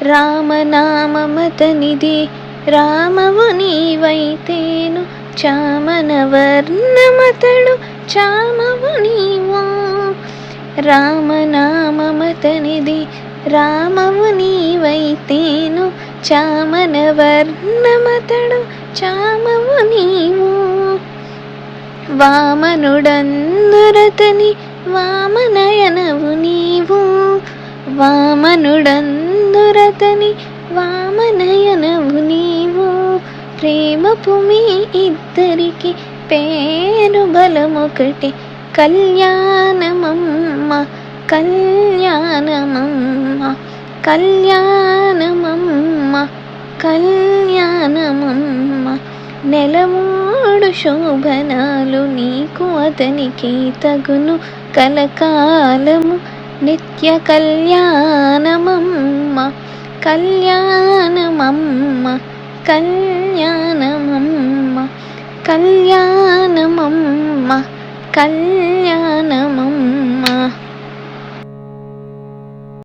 రామనామమతనిది రామవు నీవైతేను చామనవర్ణమతడు చామవు నీవు. రామనామమతనిది రామవు నీవైతేను చామనవర్ణమతడు చామవు నీవు. వామనుడందురతని వామనయనవు నీవు. వామనుడందురతని వామనయనవు నీవు. ప్రేమపు మీ ఇద్దరికి పేరు బలమొకటి కళ్యాణమమ్మ కళ్యాణమమ్మ కళ్యాణమమ్మ కళ్యాణమమ్మ. నెలమూడు శోభనాలు నీకు అతనికి తగును కలకాలము నిత్య కళ్యాణమమ్మ కళ్యాణమమ్మ కళ్యాణమమ్మ కళ్యాణమమ్మ కళ్యాణ